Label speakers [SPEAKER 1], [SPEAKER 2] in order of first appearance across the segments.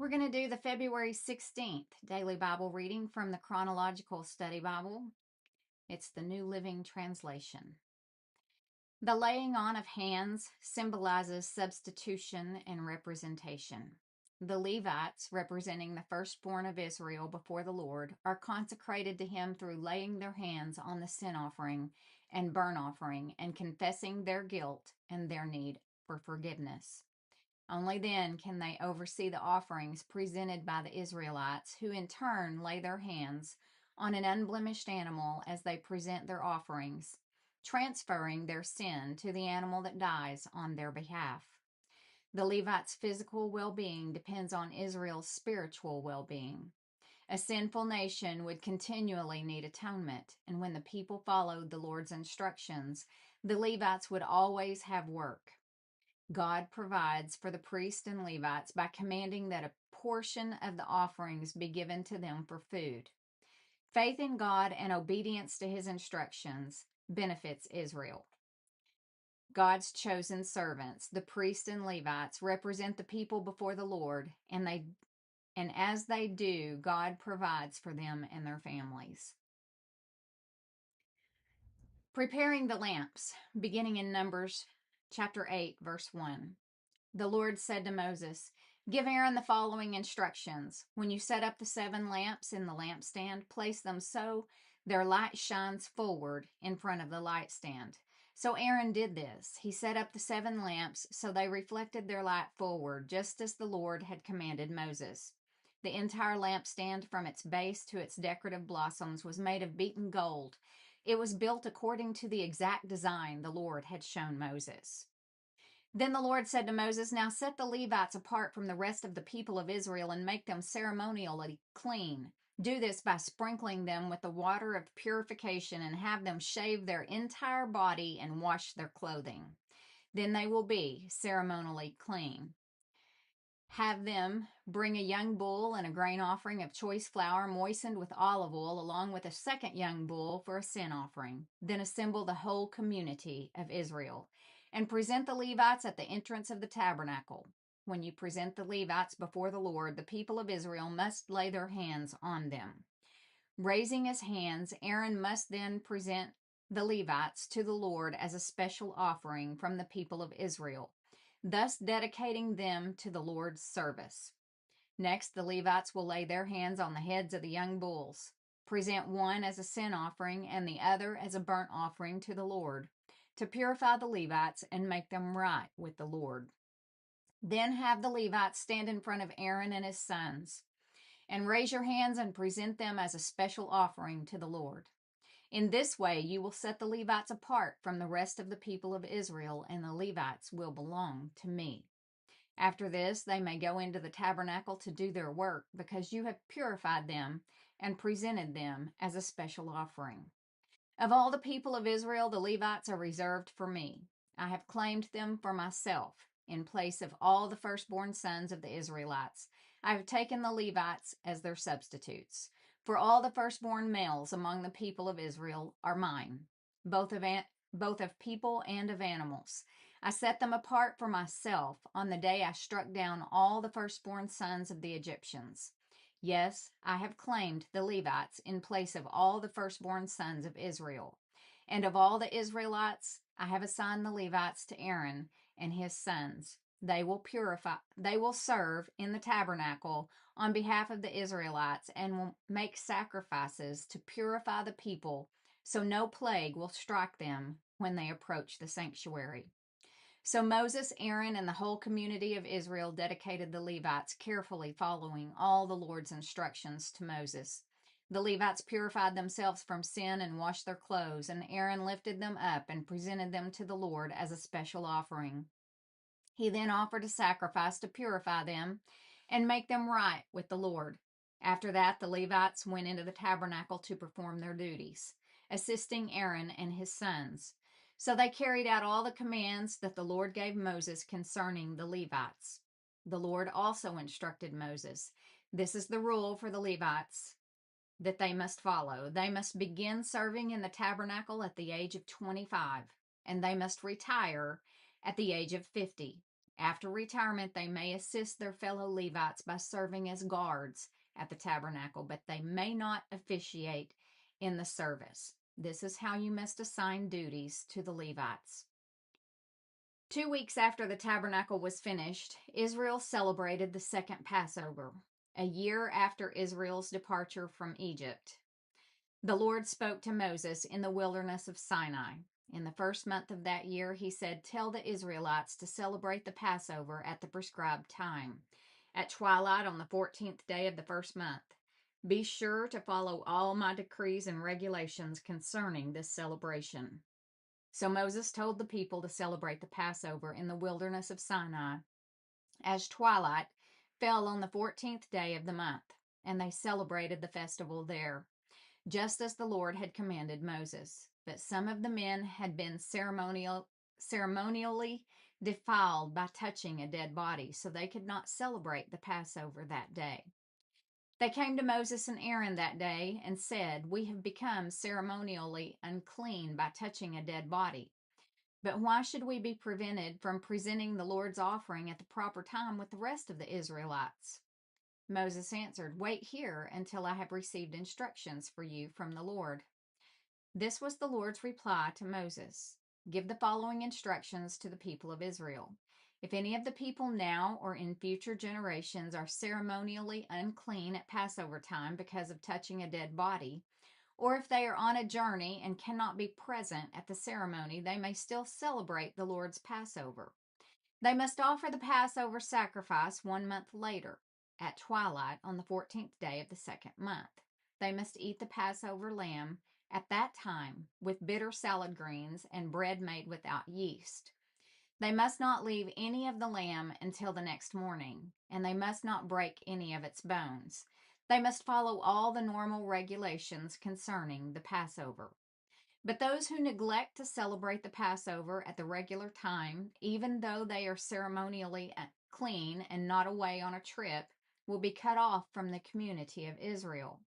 [SPEAKER 1] We're going to do the February 16th daily Bible reading from the Chronological Study Bible. It's the New Living Translation. The laying on of hands symbolizes substitution and representation. The Levites, representing the firstborn of Israel before the Lord, are consecrated to him through laying their hands on the sin offering and burnt offering and confessing their guilt and their need for forgiveness. Only then can they oversee the offerings presented by the Israelites, who in turn lay their hands on an unblemished animal as they present their offerings, transferring their sin to the animal that dies on their behalf. The Levites' physical well-being depends on Israel's spiritual well-being. A sinful nation would continually need atonement, and when the people followed the Lord's instructions, the Levites would always have work. God provides for the priests and Levites by commanding that a portion of the offerings be given to them for food. Faith in God and obedience to his instructions benefits Israel. God's chosen servants, the priests and Levites, represent the people before the Lord, and as they do, God provides for them and their families. Preparing the lamps, beginning in Numbers chapter 8, verse 1. The Lord said to Moses, "Give Aaron the following instructions. When you set up the 7 lamps in the lampstand, place them so their light shines forward in front of the light stand." So Aaron did this. He set up the 7 lamps so they reflected their light forward, just as the Lord had commanded Moses. The entire lampstand, from its base to its decorative blossoms, was made of beaten gold. It was built according to the exact design the Lord had shown Moses. Then the Lord said to Moses, "Now set the Levites apart from the rest of the people of Israel and make them ceremonially clean. Do this by sprinkling them with the water of purification and have them shave their entire body and wash their clothing. Then they will be ceremonially clean. Have them bring a young bull and a grain offering of choice flour moistened with olive oil, along with a second young bull for a sin offering. Then assemble the whole community of Israel and present the Levites at the entrance of the tabernacle. When you present the Levites before the Lord, the people of Israel must lay their hands on them. Raising his hands, Aaron must then present the Levites to the Lord as a special offering from the people of Israel, thus dedicating them to the Lord's service. Next, the Levites will lay their hands on the heads of the young bulls, present one as a sin offering and the other as a burnt offering to the Lord, to purify the Levites and make them right with the Lord. Then have the Levites stand in front of Aaron and his sons, and raise your hands and present them as a special offering to the Lord. In this way, you will set the Levites apart from the rest of the people of Israel, and the Levites will belong to me. After this, they may go into the tabernacle to do their work, because you have purified them and presented them as a special offering. Of all the people of Israel, the Levites are reserved for me. I have claimed them for myself. In place of all the firstborn sons of the Israelites, I have taken the Levites as their substitutes. For all the firstborn males among the people of Israel are mine, both of people and of animals. I set them apart for myself on the day I struck down all the firstborn sons of the Egyptians. Yes, I have claimed the Levites in place of all the firstborn sons of Israel. And of all the Israelites, I have assigned the Levites to Aaron and his sons. They will serve in the tabernacle on behalf of the Israelites and will make sacrifices to purify the people, so no plague will strike them when they approach the sanctuary." So Moses, Aaron, and the whole community of Israel dedicated the Levites, carefully following all the Lord's instructions to Moses. The Levites purified themselves from sin and washed their clothes, and Aaron lifted them up and presented them to the Lord as a special offering. He then offered a sacrifice to purify them and make them right with the Lord. After that, the Levites went into the tabernacle to perform their duties, assisting Aaron and his sons. So they carried out all the commands that the Lord gave Moses concerning the Levites. The Lord also instructed Moses, "This is the rule for the Levites that they must follow. They must begin serving in the tabernacle at the age of 25, and they must retire at the age of 50. After retirement, they may assist their fellow Levites by serving as guards at the tabernacle, but they may not officiate in the service. This is how you must assign duties to the Levites. 2 weeks after the tabernacle was finished, Israel celebrated the second Passover, a year after Israel's departure from Egypt. The Lord spoke to Moses in the wilderness of Sinai. In the first month of that year, he said, "Tell the Israelites to celebrate the Passover at the prescribed time, at twilight on the 14th day of the first month. Be sure to follow all my decrees and regulations concerning this celebration." So Moses told the people to celebrate the Passover in the wilderness of Sinai as twilight fell on the 14th day of the month, and they celebrated the festival there, just as the Lord had commanded Moses. But some of the men had been ceremonially defiled by touching a dead body, so they could not celebrate the Passover that day. They came to Moses and Aaron that day and said, "We have become ceremonially unclean by touching a dead body. But why should we be prevented from presenting the Lord's offering at the proper time with the rest of the Israelites?" Moses answered, "Wait here until I have received instructions for you from the Lord." This was the Lord's reply to Moses: "Give the following instructions to the people of Israel. If any of the people now or in future generations are ceremonially unclean at Passover time because of touching a dead body, or if they are on a journey and cannot be present at the ceremony, they may still celebrate the Lord's Passover. They must offer the Passover sacrifice 1 month later, at twilight on the 14th day of the second month. They must eat the Passover lamb at that time with bitter salad greens and bread made without yeast. They must not leave any of the lamb until the next morning, and they must not break any of its bones. They must follow all the normal regulations concerning the Passover. But those who neglect to celebrate the Passover at the regular time, even though they are ceremonially clean and not away on a trip, will be cut off from the community of Israel.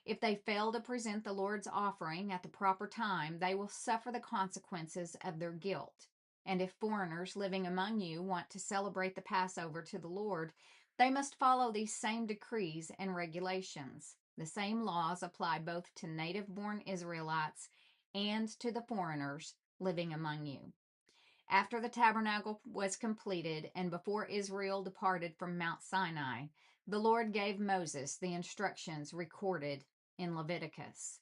[SPEAKER 1] If they fail to present the Lord's offering at the proper time, they will suffer the consequences of their guilt. And if foreigners living among you want to celebrate the Passover to the Lord, they must follow these same decrees and regulations. The same laws apply both to native-born Israelites and to the foreigners living among you. After the tabernacle was completed and before Israel departed from Mount Sinai, the Lord gave Moses the instructions recorded in Leviticus.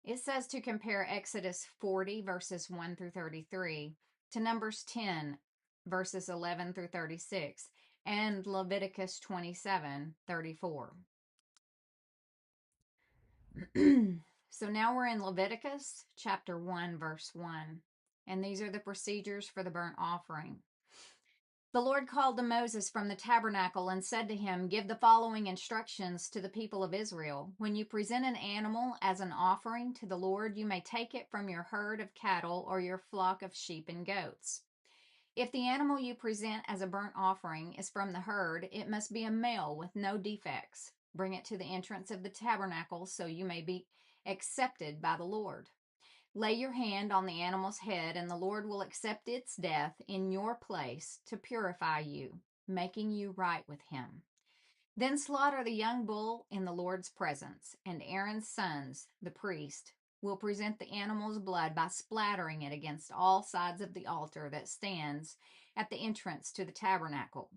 [SPEAKER 1] It says to compare Exodus 40 verses 1 through 33 to Numbers 10 verses 11 through 36 and Leviticus 27:34. So now we're in Leviticus chapter 1 verse 1, and these are the procedures for the burnt offering. The Lord called to Moses from the tabernacle and said to him, "Give the following instructions to the people of Israel. When you present an animal as an offering to the Lord, you may take it from your herd of cattle or your flock of sheep and goats. If the animal you present as a burnt offering is from the herd, it must be a male with no defects. Bring it to the entrance of the tabernacle so you may be accepted by the Lord. Lay your hand on the animal's head, and the Lord will accept its death in your place to purify you, making you right with him. Then slaughter the young bull in the Lord's presence, and Aaron's sons, the priest, will present the animal's blood by splattering it against all sides of the altar that stands at the entrance to the tabernacle.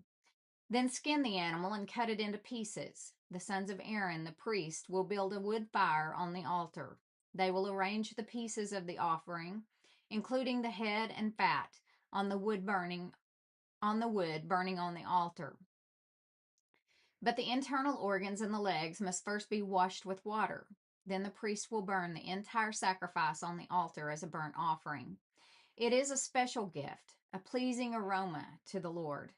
[SPEAKER 1] Then skin the animal and cut it into pieces. The sons of Aaron, the priest, will build a wood fire on the altar. They will arrange the pieces of the offering, including the head and fat, on the wood burning on the altar. But the internal organs and the legs must first be washed with water. Then the priest will burn the entire sacrifice on the altar as a burnt offering. It is a special gift, a pleasing aroma to the Lord.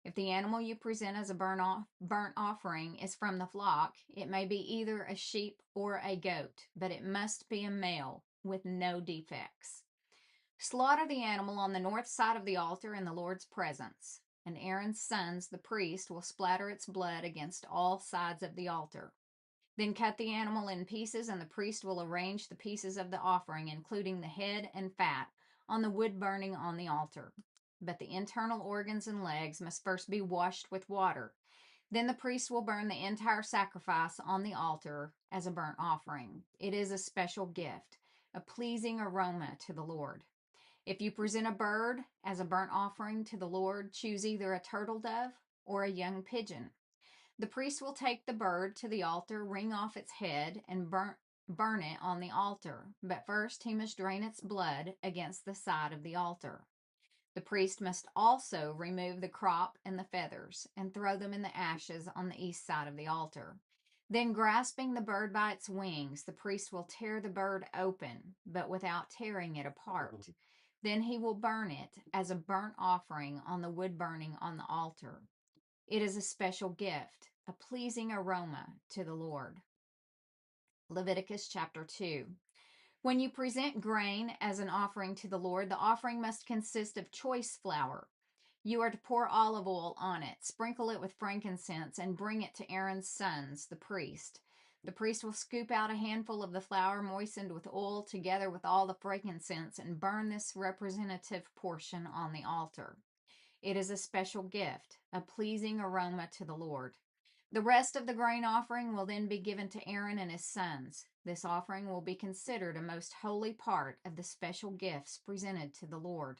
[SPEAKER 1] If the animal you present as a burnt offering is from the flock, it may be either a sheep or a goat, but it must be a male with no defects. Slaughter the animal on the north side of the altar in the Lord's presence, and Aaron's sons, the priest, will splatter its blood against all sides of the altar. Then cut the animal in pieces, and the priest will arrange the pieces of the offering, including the head and fat, on the wood burning on the altar. but the internal organs and legs must first be washed with water. Then the priest will burn the entire sacrifice on the altar as a burnt offering. It is a special gift, a pleasing aroma to the Lord. If you present a bird as a burnt offering to the Lord, choose either a turtle dove or a young pigeon. The priest will take the bird to the altar, wring off its head, and burn it on the altar. But first he must drain its blood against the side of the altar. The priest must also remove the crop and the feathers and throw them in the ashes on the east side of the altar. Then, grasping the bird by its wings, the priest will tear the bird open, but without tearing it apart. Then he will burn it as a burnt offering on the wood burning on the altar. It is a special gift, a pleasing aroma to the Lord. Leviticus chapter 2. When you present grain as an offering to the Lord, the offering must consist of choice flour. You are to pour olive oil on it, sprinkle it with frankincense, and bring it to Aaron's sons, the priest. The priest will scoop out a handful of the flour moistened with oil together with all the frankincense and burn this representative portion on the altar. It is a special gift, a pleasing aroma to the Lord. The rest of the grain offering will then be given to Aaron and his sons. This offering will be considered a most holy part of the special gifts presented to the Lord.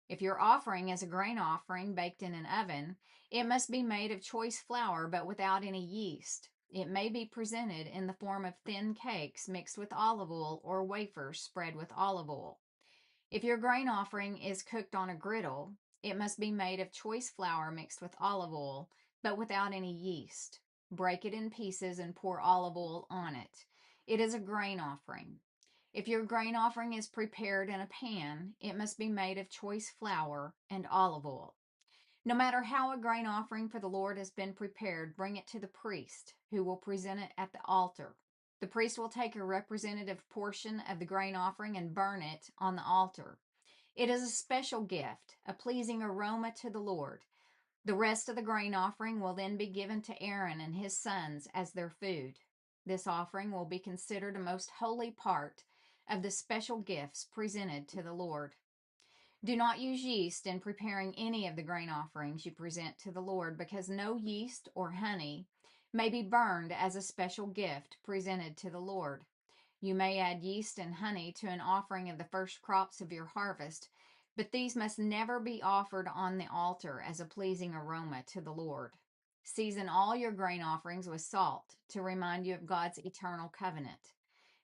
[SPEAKER 1] If your offering is a grain offering baked in an oven, it must be made of choice flour but without any yeast. It may be presented in the form of thin cakes mixed with olive oil or wafers spread with olive oil. If your grain offering is cooked on a griddle, it must be made of choice flour mixed with olive oil but without any yeast. Break it in pieces and pour olive oil on it. It is a grain offering. If your grain offering is prepared in a pan, it must be made of choice flour and olive oil. No matter how a grain offering for the Lord has been prepared, bring it to the priest, who will present it at the altar. The priest will take a representative portion of the grain offering and burn it on the altar. It is a special gift, a pleasing aroma to the Lord. The rest of the grain offering will then be given to Aaron and his sons as their food. This offering will be considered a most holy part of the special gifts presented to the Lord. Do not use yeast in preparing any of the grain offerings you present to the Lord, because no yeast or honey may be burned as a special gift presented to the Lord. You may add yeast and honey to an offering of the first crops of your harvest, but these must never be offered on the altar as a pleasing aroma to the Lord. Season all your grain offerings with salt to remind you of God's eternal covenant.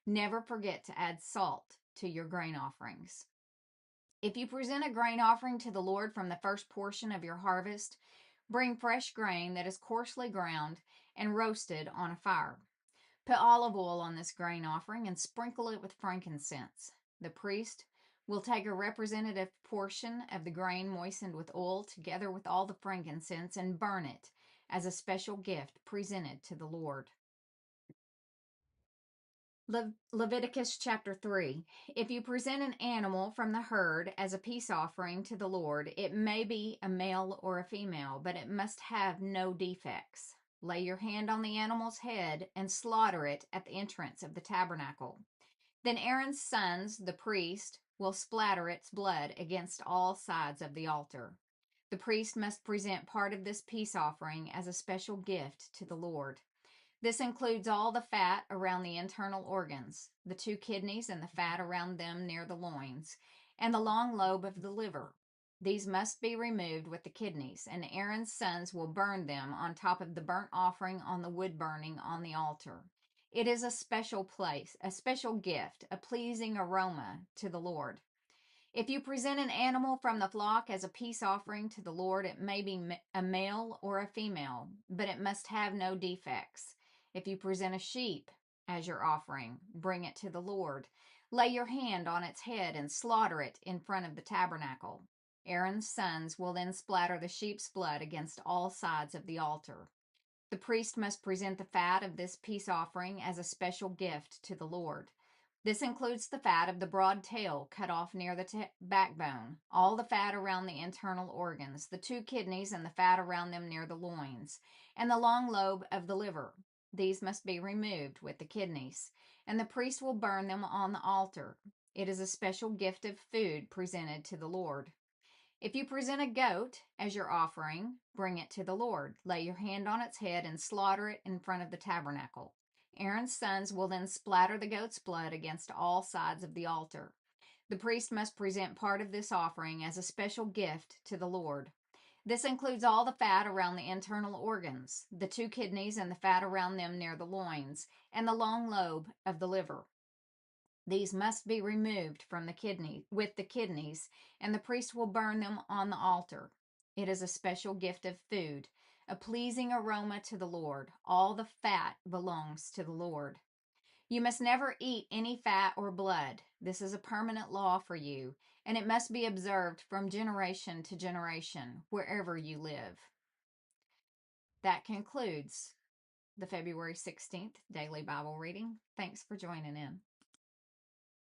[SPEAKER 1] Never forget to add salt to your grain offerings. If you present a grain offering to the Lord from the first portion of your harvest, bring fresh grain that is coarsely ground and roasted on a fire. Put olive oil on this grain offering and sprinkle it with frankincense. The priest will take a representative portion of the grain moistened with oil together with all the frankincense and burn it as a special gift presented to the Lord. Leviticus chapter 3. If you present an animal from the herd as a peace offering to the Lord, it may be a male or a female, but it must have no defects. Lay your hand on the animal's head and slaughter it at the entrance of the tabernacle. Then Aaron's sons, the priest, will splatter its blood against all sides of the altar. The priest must present part of this peace offering as a special gift to the Lord. This includes all the fat around the internal organs, the two kidneys and the fat around them near the loins, and the long lobe of the liver. These must be removed with the kidneys, and Aaron's sons will burn them on top of the burnt offering on the wood burning on the altar. It is a special place, a special gift, a pleasing aroma to the Lord. If you present an animal from the flock as a peace offering to the Lord, it may be a male or a female, but it must have no defects. If you present a sheep as your offering, bring it to the Lord. Lay your hand on its head and slaughter it in front of the tabernacle. Aaron's sons will then splatter the sheep's blood against all sides of the altar. The priest must present the fat of this peace offering as a special gift to the Lord. This includes the fat of the broad tail cut off near the backbone, all the fat around the internal organs, the two kidneys and the fat around them near the loins, and the long lobe of the liver. These must be removed with the kidneys, and the priest will burn them on the altar. It is a special gift of food presented to the Lord. If you present a goat as your offering, bring it to the Lord. Lay your hand on its head and slaughter it in front of the tabernacle. Aaron's sons will then splatter the goat's blood against all sides of the altar. The priest must present part of this offering as a special gift to the Lord. This includes all the fat around the internal organs, the 2 kidneys and the fat around them near the loins, and the long lobe of the liver. These must be removed from the kidneys, and the priest will burn them on the altar. It is a special gift of food, a pleasing aroma to the Lord. All the fat belongs to the Lord. You must never eat any fat or blood. This is a permanent law for you, and it must be observed from generation to generation, wherever you live. That concludes the February 16th daily Bible reading. Thanks for joining in.